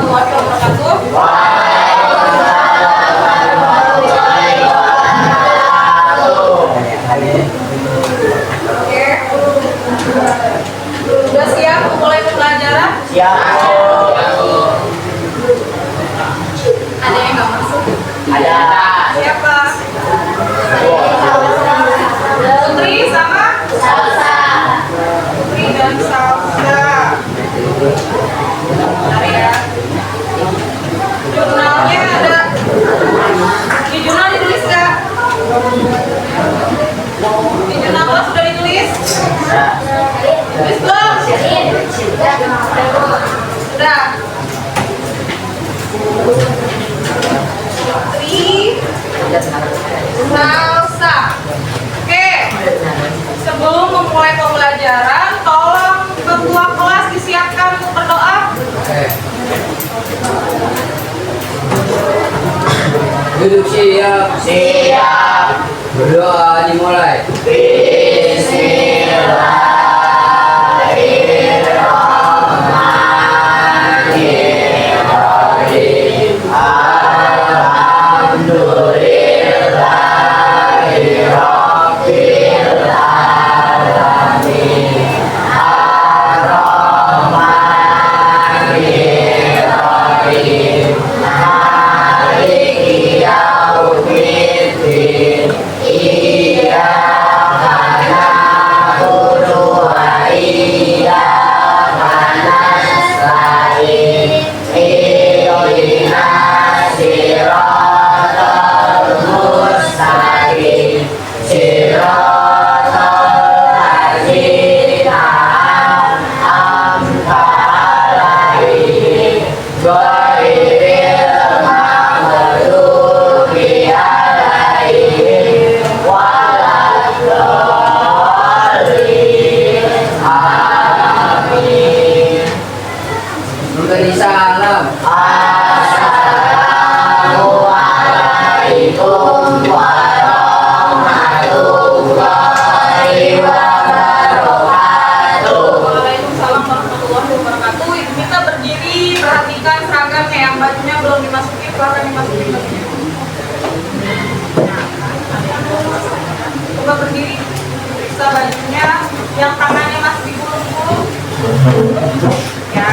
warahmatullahi wabarakatuh. Oke. Sudah siap memulai pembelajaran? Siap. Ada yang nggak masuk? Ada. Siapa? Putri sama? Salsa. Putri dan Salsa. Bentar ya. Jurnalnya ada. Di jurnal ditulis nggak? Di jurnal lo sudah ditulis? Ditulis belum? Sudah. Putri, Salsa. Oke. Sebelum memulai pembelajaran, tolong ketua kelas disiapkan untuk berdoa. Duduk siap. Siap. Berdoa dimulai. Bismillahirrahmanirrahim. Alhamdulillahirabbil alamin. Ar-Rahmanirrahim. Maliki yaumiddin. Iyyaka na'budu wa iyyaka nasta'in. Ihdinas siratal mustaqim. Siratal ladzina an'amta 'alaihim ghairil maghdubi 'alaihim waladdallin. Amin. Memberi salam. Assalamualaikum warahmatullahi wabarakatuh. Waalaikumsalam warahmatullahi wabarakatuh. Ibu minta berdiri, perhatikan seragamnya. Yang bajunya belum dimasuki, silahkan dimasukin bajunya. Coba berdiri, periksa bajunya. Yang tangannya masih digulung-gulung. Ya.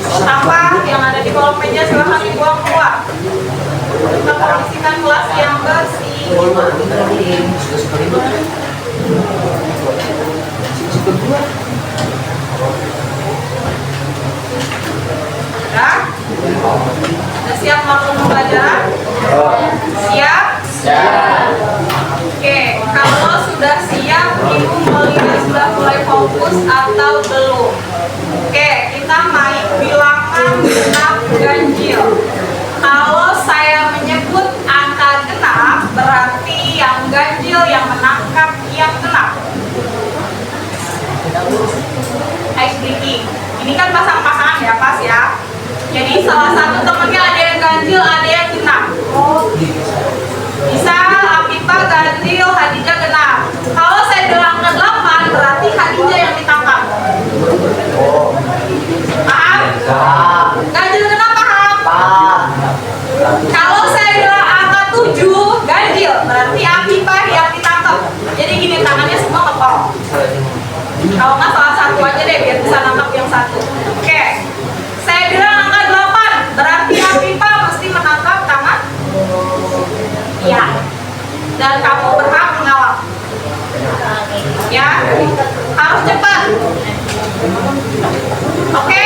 Sampah yang ada di kolong meja silahkan dibuang keluar. Kita kondisikan kelas yang bersih. Sudah? Sudah siap melakukan pembelajaran? Siap? Siap. Oke, kalau sudah siap, ibu melihat sudah mulai fokus atau belum? Oke, kita main bilangan genap ganjil. Kalau saya menyebut angka genap, berarti yang ganjil yang menangkap yang genap. Ice breaking. Ini kan pasang-pasangan ya, pas ya. Jadi salah satu temennya ada yang ganjil, ada yang genap. Bisa Afifah ganjil, Hadijah genap. Kalau saya bilang ke 8, berarti Hadijah yang ditangkap. Paham? Ganjil genap paham? Kalau saya bilang angka 7, ganjil, berarti Afifah yang ditangkap. Jadi gini, tangannya semua ngepol. Kalau nggak salah satu aja deh, biar bisa nangkap yang satu. Oke, saya bilang angka 8, berarti Afifah mesti menangkap tangan. Ya, dan kamu berhak mengawal. Ya, harus cepat. Oke,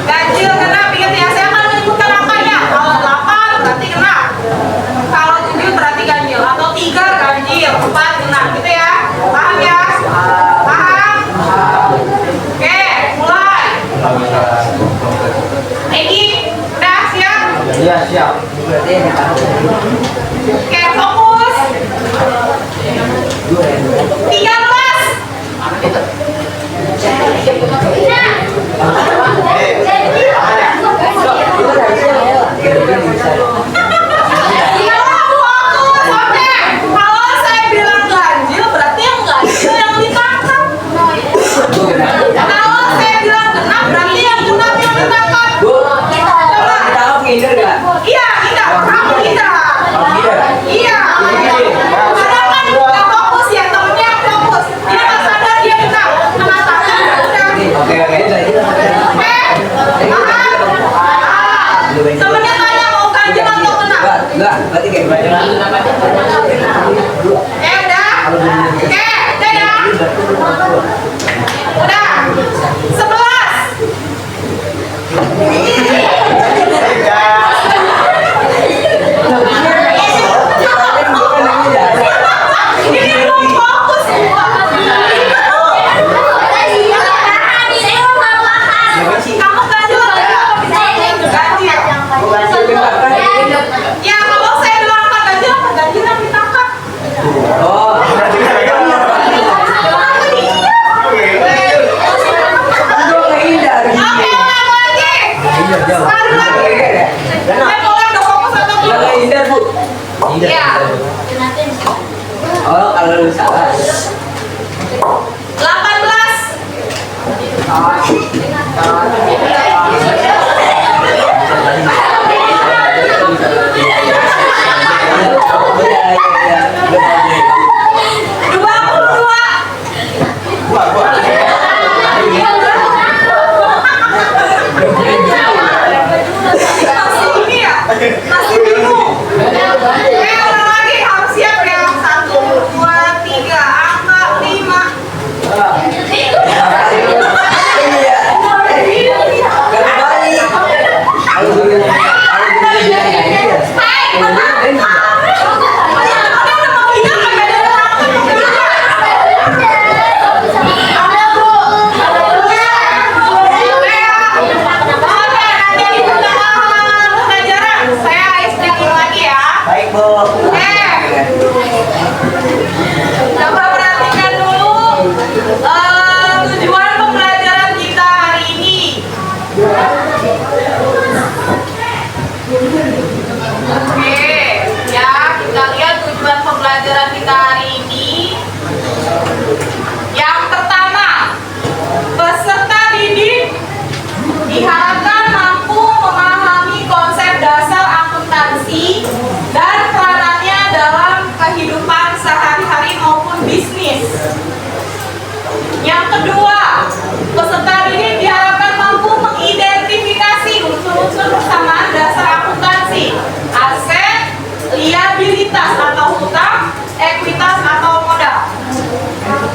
ganjil genap, ingat ya, saya akan menyebutkan angkanya. Kalau 8 berarti genap, kalau 7 berarti ganjil, atau 3 ganjil, 4 genap, gitu ya. Paham ya? Paham? Oke, mulai. Egi, udah siap? Iya siap. Oke, fokus. 13. Kalau Udah? Oke, udah ya? Udah. 11. Ini belum fokus semua. Kamu ganjil apa ganjil? Ya kalau saya bilang apa ganjil yang ditangkap. Oh. Oke, ulang lagi. Sekali lagi. Saya boleh udah fokus atau belum? Iya. Oh, kalau lu salah. 18. Masih ini ya? Masih bingung. Ulang lagi, harus siap ya. 1, 2, 3, angka 5. Coba perhatikan dulu tujuan pembelajaran kita hari ini. Oke, ya kita lihat tujuan pembelajaran kita hari ini. Yang pertama, peserta didik diharapkan mampu memahami konsep dasar akuntansi dan peranannya dalam kehidupan sehari-hari maupun bisnis. Yang kedua, peserta didik diharapkan mampu mengidentifikasi unsur-unsur persamaan dasar akuntansi, aset, liabilitas atau hutang, ekuitas atau modal.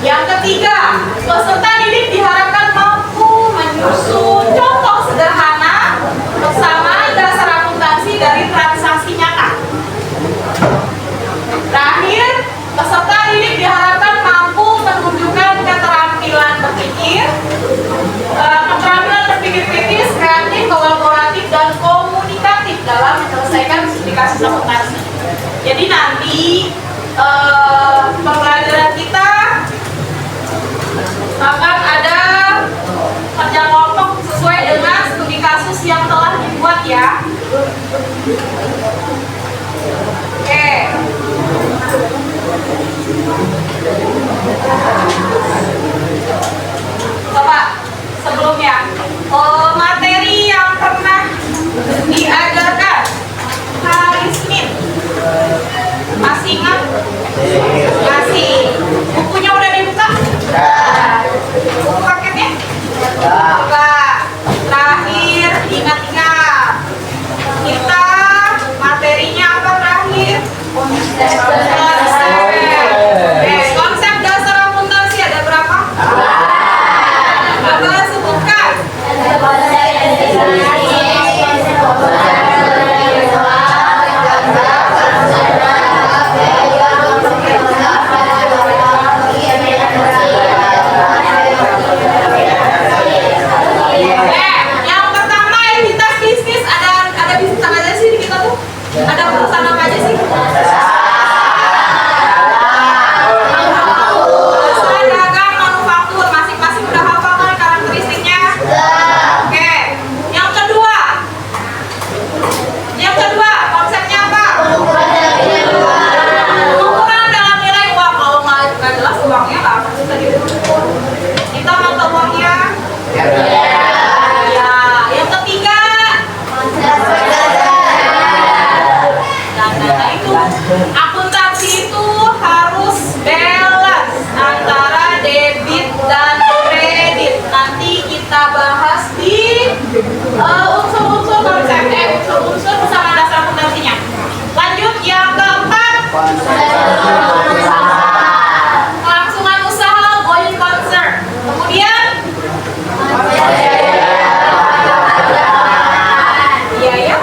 Yang ketiga, peserta didik diharapkan mampu menyusun contoh sederhana persamaan dasar akuntansi dari transaksi nyata. Terakhir, peserta didik diharapkan mampu menunjukkan keterampilan berpikir, keterampilan berpikir kritis, kreatif, kolaboratif, dan komunikatif dalam menyelesaikan aplikasi akuntansi. Jadi nanti pembelajaran kita akan ada kerja kelompok sesuai dengan studi kasus yang telah dibuat ya. Oke. Coba sebelumnya materi yang pernah diajarkan hari Senin masih ingat? Masih. Bukunya udah dibuka? Buku paketnya? Buka. Terakhir ingat-ingat kita materinya apa terakhir? Konsep. Konsep dasar akuntansi ada berapa? Coba sebutkan. Yang pertama entitas bisnis ada bisnis apa aja sih di kita tuh? Ada perusahaan apa aja sih? Perusahaan dagang, manufaktur, masing-masing udah hafal kan karakteristiknya? Oke. Yang kedua konsepnya apa? Pengukuran dalam nilai uang. Kalau nggak jelas uangnya nggak akan bisa diukur. Kita mata uangnya. Ya. Yang ketiga. Nah, itu akuntansi itu harus balance antara debit dan kredit. Nanti kita bahas di unsur-unsur konsep, unsur-unsur persamaan dasar akuntansinya. Lanjut yang keempat, Kelangsungan usaha, going concern. Kemudian biaya,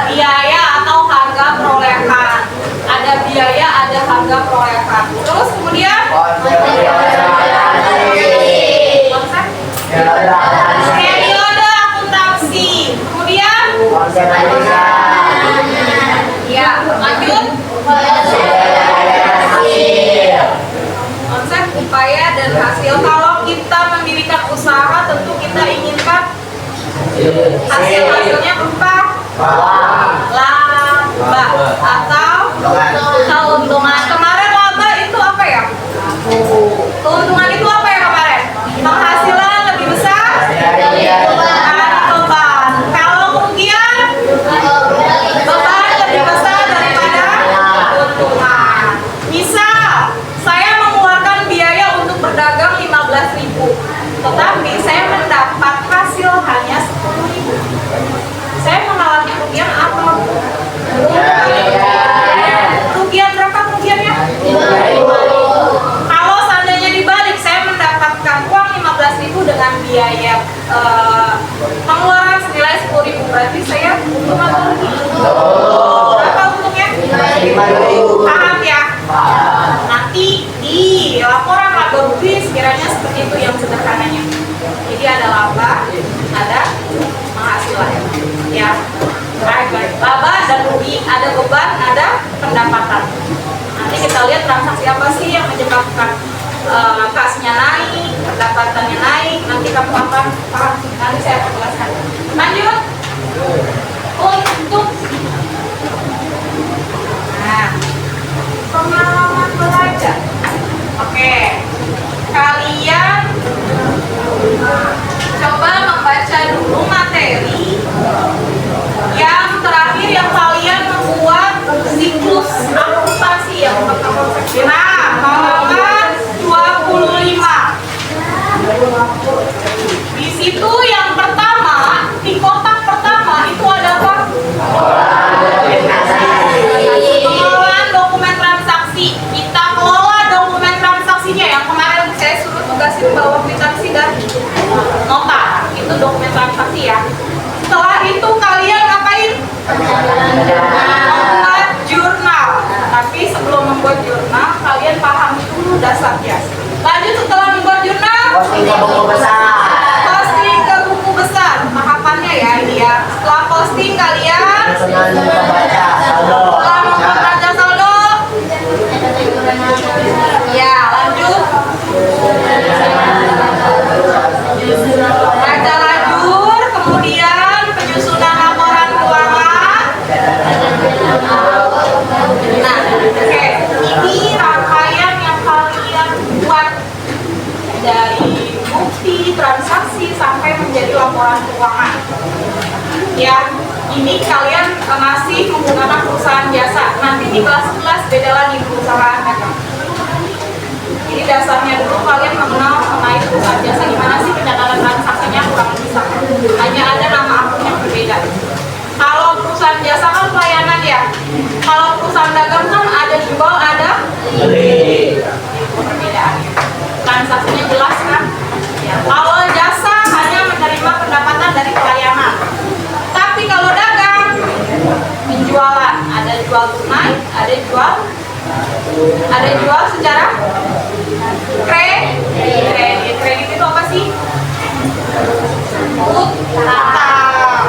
biaya atau harga perolehan. Ada biaya, ada harga perolehan. Terus kemudian konsep periode akuntansi. Kemudian ya, lanjut. Konsep upaya dan hasil. Kalau kita mendirikan usaha, tentu kita inginkan hasilnya berupa laba atau keuntungan. Kemarin laba itu apa ya? Keuntungan itu apa ya kemarin? Penghasilan lebih besar dari beban. Kalau kerugian, beban lebih besar daripada keuntungan. Misal, saya mengeluarkan biaya untuk berdagang 15.000, tetapi saya mendapat hasil hanya 10.000. Saya mengalami kerugian apa? Kerugian berapa kerugiannya? Kalau seandainya dibalik, saya mendapatkan uang 15.000 dengan biaya pengeluaran senilai 10.000, berarti saya untung atau rugi? Berapa untungnya? 5.000. Paham ya? Nanti di laporan laba rugi sekiranya seperti itu yang sederhananya. Jadi ada laba, ada penghasilan. Ya, baik. Laba dan rugi, ada beban, ada pendapatan. Nanti kita lihat transaksi apa sih yang menyebabkan kasnya naik, pendapatannya naik. Nanti kamu akan paham. Nanti saya akan jelaskan. Lanjut. Untuk pengalaman belajar. Oke, kalian coba membaca dulu materi yang terakhir yang kalian membuat siklus akuntansi yang pertama. Nah, halaman 25. Di situ yang pertama, di kotak pertama itu ada apa? Pengelolaan dokumen transaksi. Kita kelola dokumen transaksinya. Yang kemarin saya suruh tugasin bawa kwitansi dan nota. Itu dokumen transaksi ya. Setelah itu kalian ngapain? Membuat jurnal. Tapi sebelum membuat jurnal, kalian pahami dulu dasarnya. Lanjut, setelah membuat jurnal, Posting ke buku besar. posting ke buku besar. Tahapannya ya ini ya. Setelah posting kalian Membaca saldo. setelah membaca saldo, ya lanjut baca lajur, kemudian penyusunan laporan keuangan. Nah, oke, ini rangkaian yang kalian buat dari bukti transaksi sampai menjadi laporan keuangan. Ya, ini kalian masih menggunakan perusahaan jasa. Nanti di kelas 11 beda lagi perusahaan dagang. Jadi dasarnya dulu kalian mengenal mengenai perusahaan jasa, gimana sih pencatatan transaksinya kurang lebih sama. Hanya ada nama akun yang berbeda. Kalau perusahaan jasa kan pelayanan ya. Kalau perusahaan dagang kan ada jual, ada beli. Itu perbedaannya. Transaksinya jelas kan? Ya. Kalau jasa hanya menerima pendapatan dari pelayanan. Tapi kalau dagang, penjualan ada jual tunai, ada jual secara kredit. Kredit itu apa sih? Utang.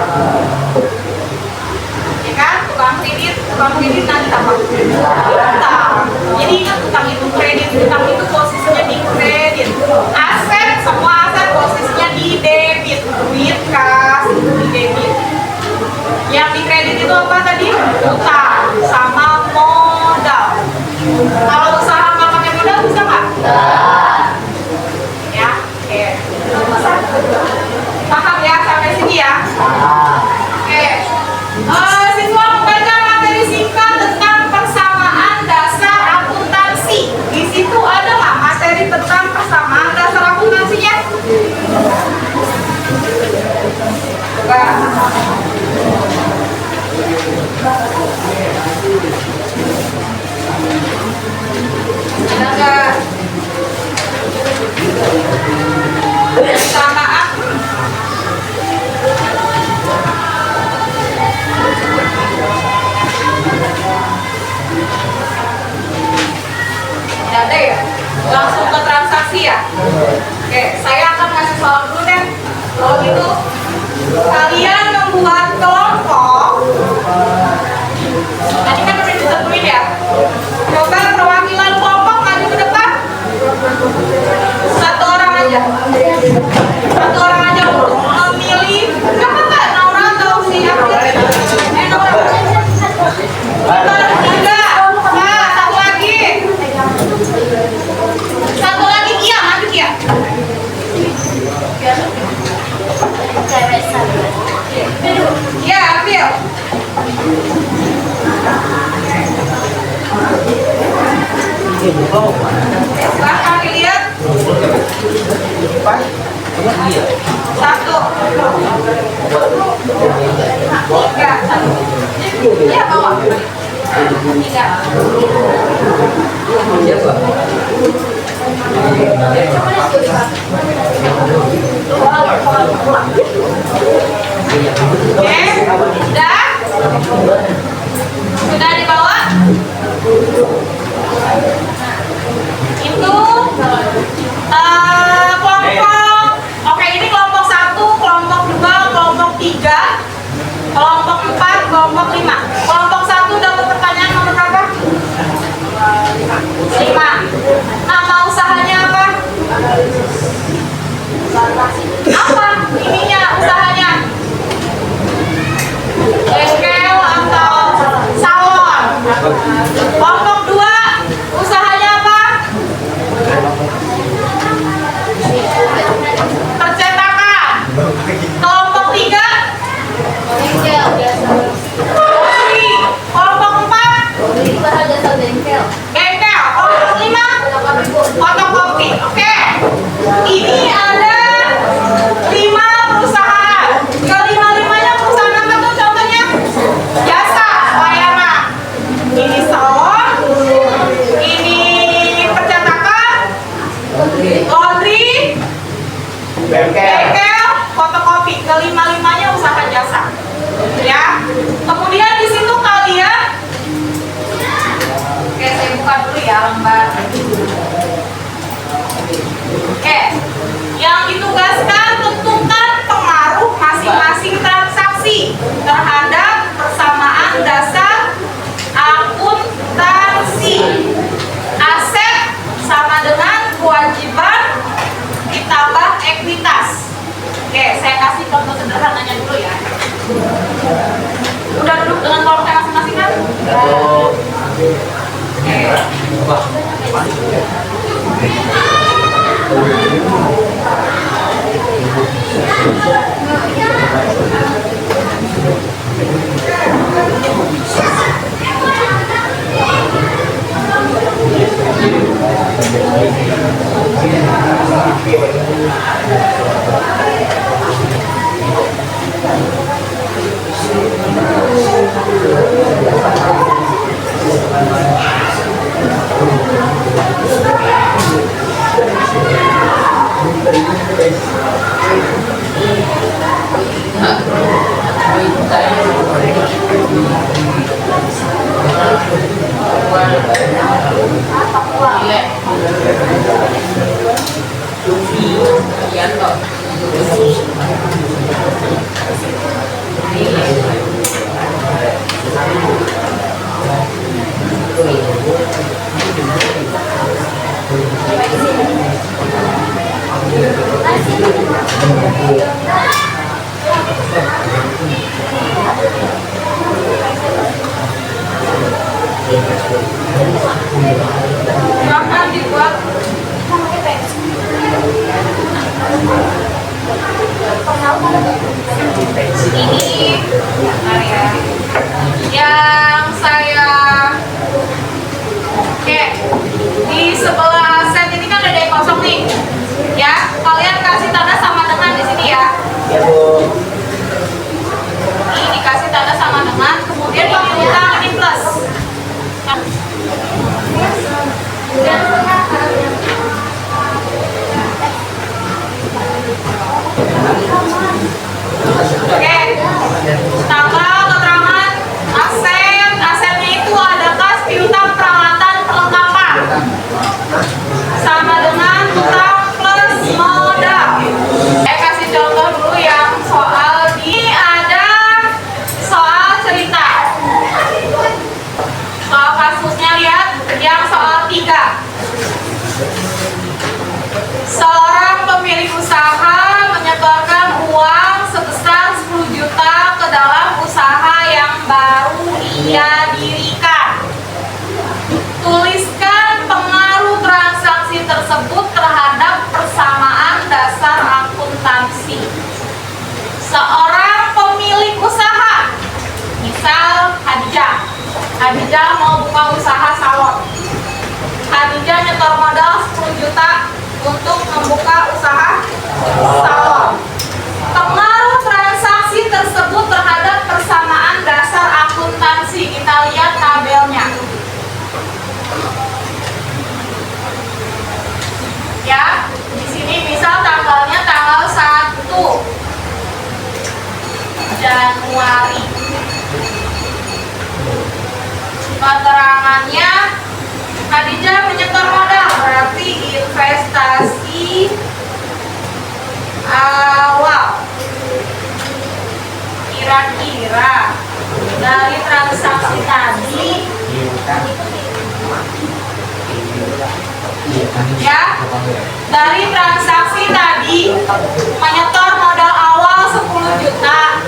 Ya kan? Tukang kredit nanti apa? Utang. Jadi ingat utang itu kredit, utang itu posisinya di kredit. Aset, semua aset posisinya di debit. Duit kas itu di debit. Yang di kredit itu apa tadi? Utang sama modal. Kalau usaha nggak pakai modal bisa nggak? Ya, oke. Paham ya sampai sini ya? Oke. Siswa membaca materi singkat tentang persamaan dasar akuntansi. Di situ ada nggak materi tentang persamaan dasar akuntansinya? Enggak. Ada nggak? Samaan. Nggak ada ya? Langsung ke transaksi ya? Oke, saya akan ngasih soal dulu deh. Kalau gitu, kalian membuat kelompok. Tadi kan udah ditentuin ya. Coba perwakilan kelompok maju ke depan. Satu orang aja. Satu orang aja untuk memilih. Siapa Kak? Naura atau si April? Naura. Enggak. Nah, satu lagi. Satu lagi Kia, maju Kia. Ya, April. Silahkan dilihat. Satu. Tiga. Ya, bawa. Tiga. Oke, sudah? Sudah dibawa? Itu kelompok. Oke, ini kelompok 1, kelompok 2, kelompok 3, kelompok 4, kelompok 5. Kelompok 1 dapat pertanyaan nomor berapa? 5. Nama usahanya apa? Apa ininya usahanya? Bengkel atau salon? Kelompok 2 usahanya apa? Percetakan. Kelompok 3 kopi. Kelompok 4 bengkel. Kelompok 5 fotokopi. Oke. Ini ada 5 perusahaan. Kelima-limanya perusahaan apa tuh contohnya? Jasa layanan. Ini salon, ini percetakan, laundry, bengkel, fotokopi. Kelima-limanya usaha jasa. Ya. Kemudian di situ kalian, oke saya buka dulu ya lembar. Oke, yang ditugaskan tentukan pengaruh masing-masing transaksi terhadap persamaan dasar akuntansi. Aset sama dengan kewajiban ditambah ekuitas. Oke, saya kasih contoh sederhananya dulu ya. Udah duduk dengan kelompoknya masing-masing kan? Silahkan dibuat. Ini bentar ya. Yang saya di sebelah set ini kan ada yang kosong nih. Ya, kalian kasih tanda sama dengan di sini ya. Ya Bu. Ini dikasih tanda sama dengan, kemudian yang Yang soal 3. Seorang pemilik usaha menyetorkan uang sebesar 10 juta ke dalam usaha yang baru ia dirikan. Tuliskan pengaruh transaksi tersebut terhadap persamaan dasar akuntansi. Seorang pemilik usaha, misal Hadijah mau buka usaha salon. Hadijah nyetor modal 10 juta untuk membuka usaha salon. Pengaruh transaksi tersebut terhadap persamaan dasar akuntansi. Kita lihat tabelnya. Ya, di sini misal tanggalnya tanggal 1 Januari. Keterangannya Hadijah menyetor modal, berarti investasi awal. Kira-kira dari transaksi tadi, ya, dari transaksi tadi menyetor modal awal 10 juta.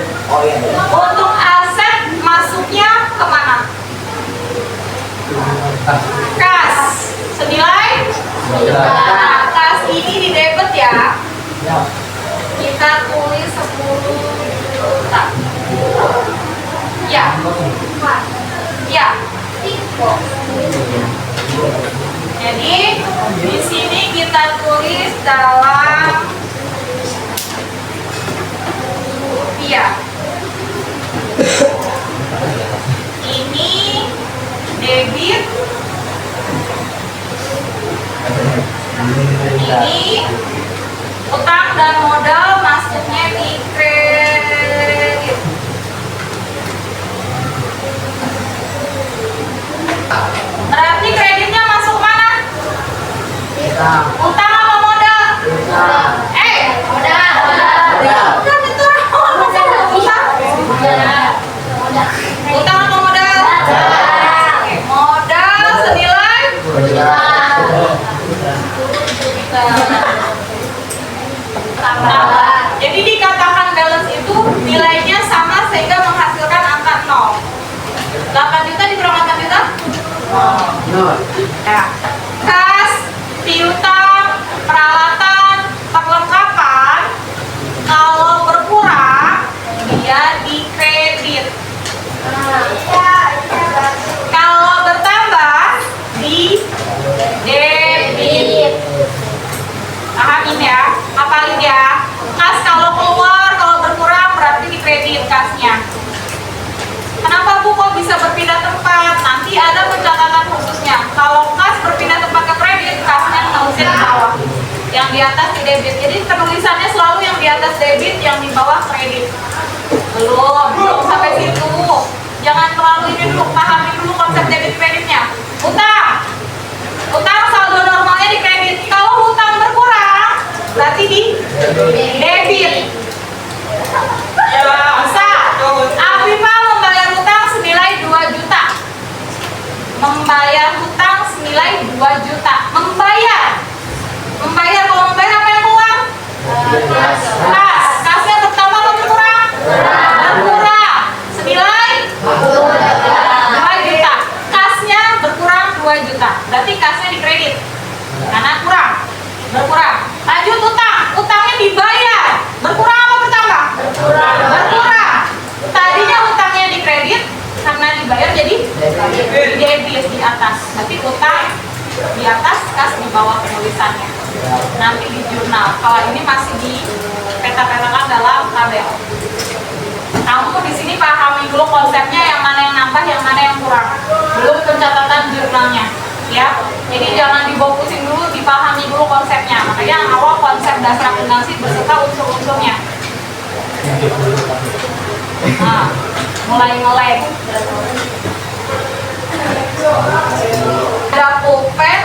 Untuk aset masuknya kemana? Kas senilai. Nah, kas ini di debit ya. Kita tulis 10 juta. Ya. Ya. Jadi di sini kita tulis dalam rupiah. Ini debit, ini utang dan modal masuknya di kredit. Berarti kreditnya masuk mana? Utang apa modal? Modal. Kan itu utang apa modal? Modal senilai jadi dikatakan balance itu nilainya sama sehingga menghasilkan angka 0. 8 juta dikurang 8 juta? Ya. Kas, piutang, peralatan, perlengkapan kalau berkurang dia di kredit. Kalau bertambah di debit. Pahamin ya, hafalin ya. Kas kalau keluar, kalau berkurang berarti di kredit kasnya. Kenapa Bu kok bisa berpindah tempat? Nanti ada pencatatan khususnya. Kalau kas berpindah tempat ke kredit, kasnya nulisnya di bawah. Yang di atas di debit. Jadi penulisannya selalu yang di atas debit, yang di bawah kredit. Belum sampai situ. Jangan terlalu ini dulu, pahami dulu konsep debit kreditnya. Utang saldo normalnya di kredit. Kalau utang berkurang, berarti di debit. Ya, bisa. Afifah membayar utang senilai 2 juta. Membayar utang senilai 2 juta. Membayar kalau membayar apa yang keluar? Kasnya bertambah atau berkurang? Berkurang. Senilai 2 juta. Kasnya berkurang 2 juta. Berarti kasnya di kredit. Karena berkurang. Lanjut utangnya dibayar. Berkurang apa bertambah? Berkurang. Tadinya utangnya di kredit, karena dibayar jadi di debit di atas. Berarti utang di atas, kas di bawah penulisannya. Nanti di jurnal. Kalau ini masih di peta-petakan dalam tabel. Kamu di sini pahami dulu konsepnya, yang mana yang nambah, yang mana yang kurang. Belum pencatatan jurnalnya, ya. Jadi jangan dibawa pusing dulu, dipahami dulu konsepnya. Makanya yang awal konsep dasar akuntansi beserta unsur-unsurnya. Nah, mulai ngelek. Ada pulpen,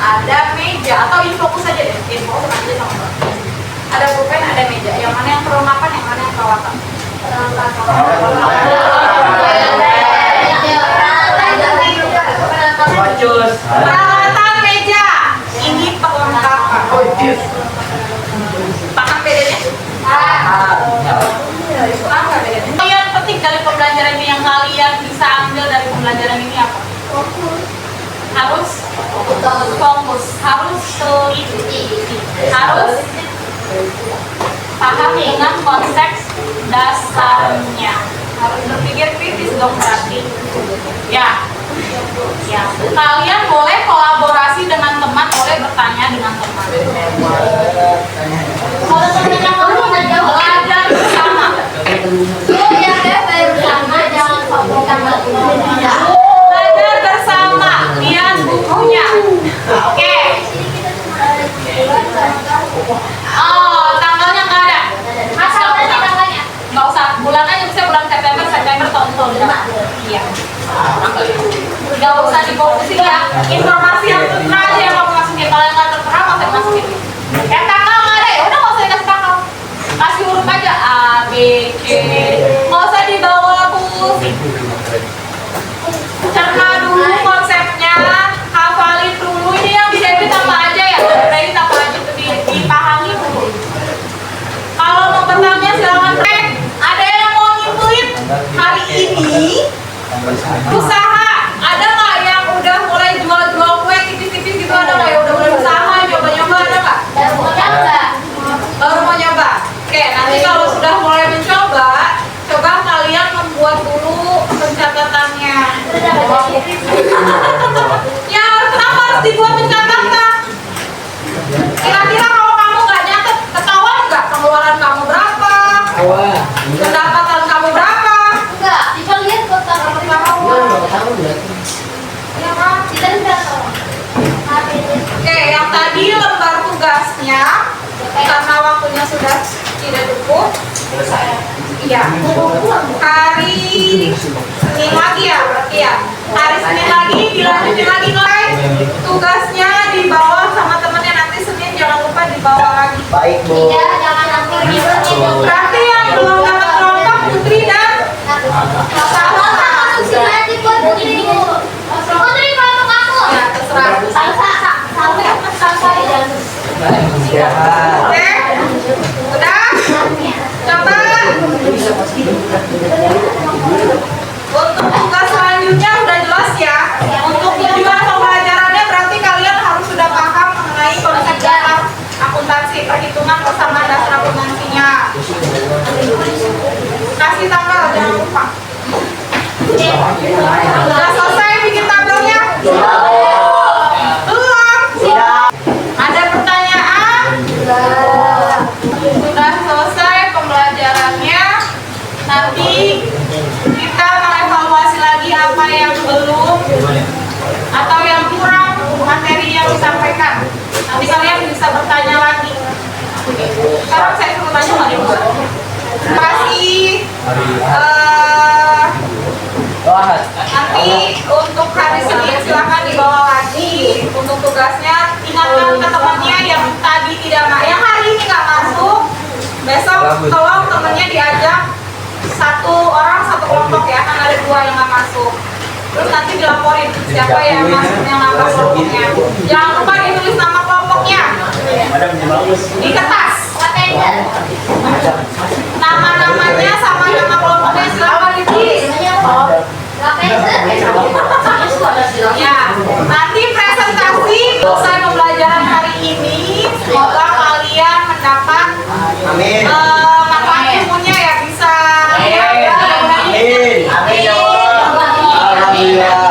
ada meja, atau ini fokus aja deh, fokus aja sama. Ada pulpen, ada meja. Yang mana yang perlengkapan, yang mana yang perawatan? Wacus. Peralatan meja. Ini perlengkapan. Paham bedanya? Paham nggak bedanya? Yang penting dari pembelajaran ini yang kalian bisa ambil dari pembelajaran ini apa? Harus fokus, harus teliti, harus paham dengan konteks dasarnya, harus berpikir kritis dong berarti. Ya, kalian boleh kolaborasi dengan teman, boleh bertanya dengan teman. Kalau temennya kamu nggak jawab, belajar bersama. Belajar bersama, lihat bukunya. Oke. Oh, tanggalnya nggak ada. Nggak usah, bulan aja bisa bulan September tahun-tahun depan. Iya. Nggak usah difokusin ya. Informasi yang tertera aja yang kamu masukin. Kalau yang nggak tertera nggak usah masukin. Yang tanggal nggak ada ya, udah nggak usah dikasih tanggal. Kasih huruf aja A, B, C. Nggak usah dibawa pusing. Cerna dulu konsepnya, hafalin dulu. Ini yang bisa apa aja ya. Dari apa aja dipahami dulu. Kalau mau bertanya silakan. Ada yang mau nyimpulin hari ini usaha? Ada nggak yang udah mulai jual-jual kue tipis-tipis gitu? Ada nggak yang udah mulai usaha, nyoba-nyoba? Ada nggak? Baru mau nyoba. Oke, nanti kalau sudah mulai mencoba, coba kalian membuat dulu pencatatannya. Ya, kenapa harus dibuat pencatatan? Kira-kira kalau kamu nggak nyatet, ketahuan nggak pengeluaran kamu berapa? Pendapatan kamu berapa? Ya kan? Oke, yang tadi lembar tugasnya karena waktunya sudah tidak cukup. Iya. Hari Senin lagi ya, berarti ya. Hari Senin lagi dilanjutin lagi guys. Tugasnya dibawa sama temennya, nanti Senin jangan lupa dibawa lagi. Baik, Bu. Berarti yang belum dapat kelompok Putri dan ya terserah. Oke, udah. Coba untuk tugas selanjutnya udah jelas ya. Untuk tujuan pembelajarannya berarti kalian harus sudah paham mengenai konsep dasar akuntansi, perhitungan persamaan dasar akuntansinya. Kasih tanggal jangan lupa. Udah selesai bikin tabelnya? Belum? Ada pertanyaan? Sudah selesai pembelajarannya. Nanti kita mengevaluasi lagi apa yang belum atau yang kurang materi yang disampaikan. Nanti kalian bisa bertanya lagi. Sekarang saya suruh tanya lagi. Masih nanti untuk hari Senin silahkan dibawa lagi untuk tugasnya. Ingatkan ke temannya yang tadi yang hari ini nggak masuk, besok tolong temannya diajak satu orang satu kelompok ya, kan ada 2 yang nggak masuk. Terus nanti dilaporin siapa yang masuk yang nggak masuk kelompoknya. Jangan lupa ditulis nama kelompoknya di kertas. Nama-namanya sama nama kelompoknya silahkan ditulis. Ya, nanti presentasi selesai pembelajaran hari ini. Semoga kalian mendapat manfaat ilmunya ya, bisa ya. Amin. Amin. Alhamdulillah.